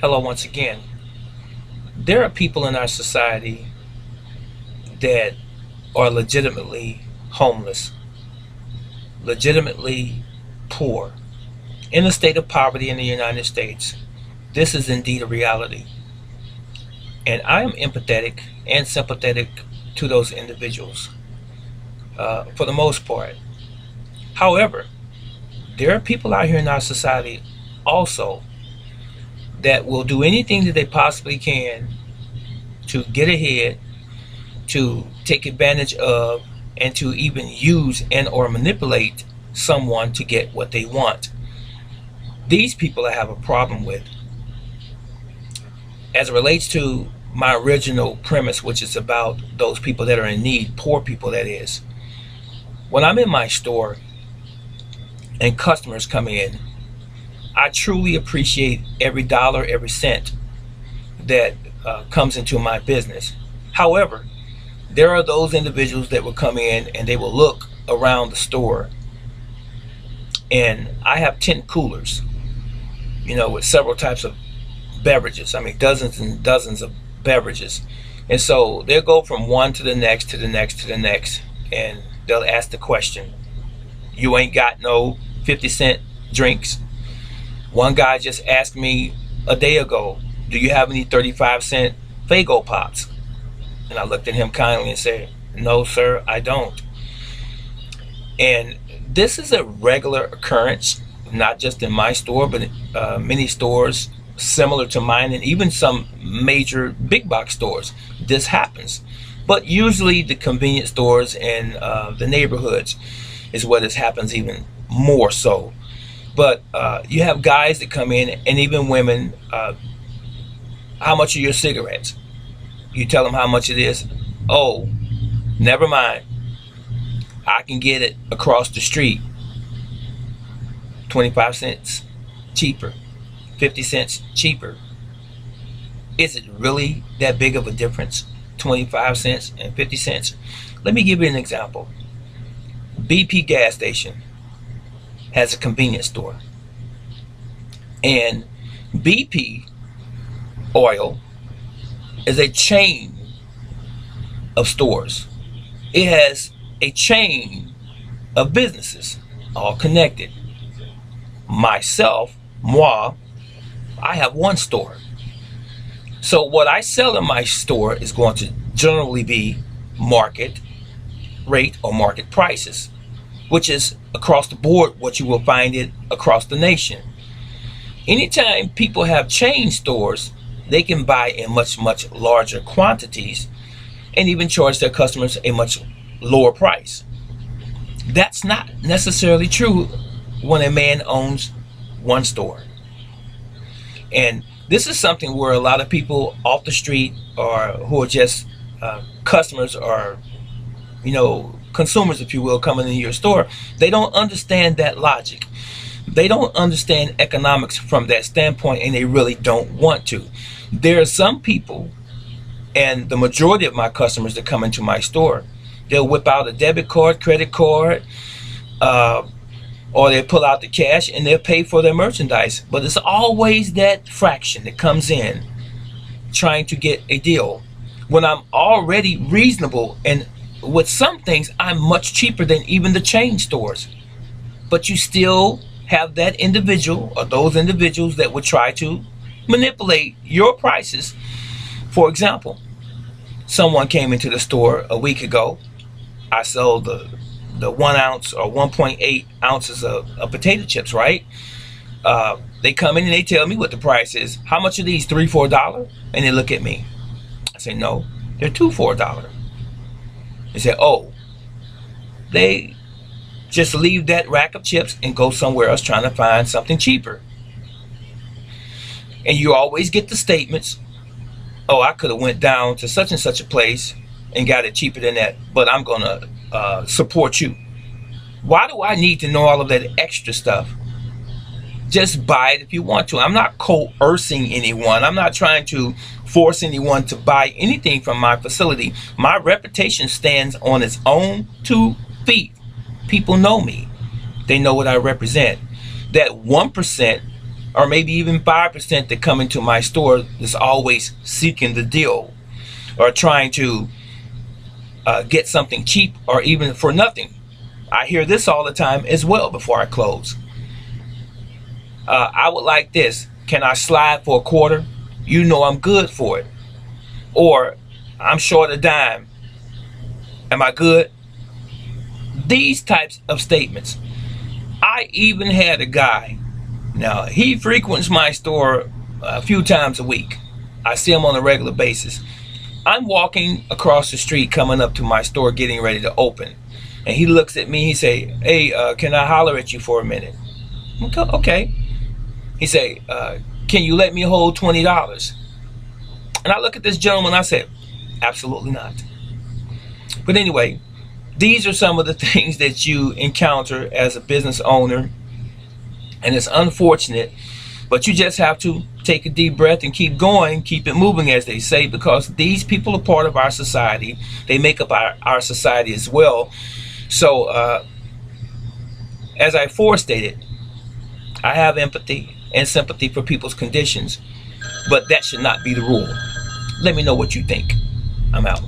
Hello once again. There are people in our society that are legitimately homeless, legitimately poor, in a state of poverty in the United States. This is indeed a reality. And I am empathetic and sympathetic to those individuals for the most part. However, there are people out here in our society also that will do anything that they possibly can to get ahead, to take advantage of, and to even use and or manipulate someone to get what they want. These people I have a problem with. As it relates to my original premise, which is about those people that are in need, poor people that is. When I'm in my store and customers come in, I truly appreciate every dollar, every cent that comes into my business. However, there are those individuals that will come in and they will look around the store, and I have 10 coolers, with several types of beverages. I mean, dozens and dozens of beverages. And so they'll go from one to the next, to the next, to the next, and they'll ask the question, you ain't got no 50-cent drinks? One guy just asked me a day ago, do you have any 35-cent Fago Pops? And I looked at him kindly and said, no, sir, I don't. And this is a regular occurrence, not just in my store, but many stores similar to mine, and even some major big box stores. This happens. But usually the convenience stores and the neighborhoods is where this happens even more so. But you have guys that come in, and even women, how much are your cigarettes? You tell them how much it is. Oh, never mind. I can get it across the street. 25 cents cheaper. 50 cents cheaper. Is it really that big of a difference? 25 cents and 50 cents. Let me give you an example. BP gas station has a convenience store. And BP oil is a chain of stores. It has a chain of businesses, all connected. Moi, I have one store. So what I sell in my store is going to generally be market rate or market prices, which is across the board what you will find it across the nation. Anytime people have chain stores, they can buy in much, much larger quantities and even charge their customers a much lower price. That's not necessarily true when a man owns one store. And this is something where a lot of people off the street, or who are just customers, or consumers, if you will, coming into your store, they don't understand that logic. They don't understand economics from that standpoint, and they really don't want to. There are some people, and the majority of my customers that come into my store, they'll whip out a debit card, credit card, or they pull out the cash and they'll pay for their merchandise. But it's always that fraction that comes in trying to get a deal when I'm already reasonable, and with some things I'm much cheaper than even the chain stores. But you still have that individual or those individuals that would try to manipulate your prices. For example, someone came into the store a week ago. I sold the 1 ounce or 1.8 ounces of potato chips, right? They come in and they tell me what the price is. How much are these? $3-4? And they look at me. I say, no, they're $2-4. They say, oh, they just leave that rack of chips and go somewhere else trying to find something cheaper. And you always get the statements, oh, I could have went down to such and such a place and got it cheaper than that, but I'm going to support you. Why do I need to know all of that extra stuff? Just buy it if you want to. I'm not coercing anyone. I'm not trying to force anyone to buy anything from my facility. My reputation stands on its own 2 feet. People know me. They know what I represent. That 1% or maybe even 5% that come into my store that's always seeking the deal or trying to get something cheap or even for nothing. I hear this all the time as well before I close. I would like this. Can I slide for a quarter? You know I'm good for it. Or I'm short a dime. Am I good? These types of statements. I even had a guy. Now, he frequents my store a few times a week. I see him on a regular basis. I'm walking across the street coming up to my store getting ready to open. And he looks at me, he say, hey, can I holler at you for a minute? Okay. He say, can you let me hold $20? And I look at this gentleman, I said, absolutely not. But anyway, these are some of the things that you encounter as a business owner. And it's unfortunate, but you just have to take a deep breath and keep going, keep it moving, as they say, because these people are part of our society. They make up our society as well. So, as I forestated, I have empathy and sympathy for people's conditions, but that should not be the rule. Let me know what you think. I'm out.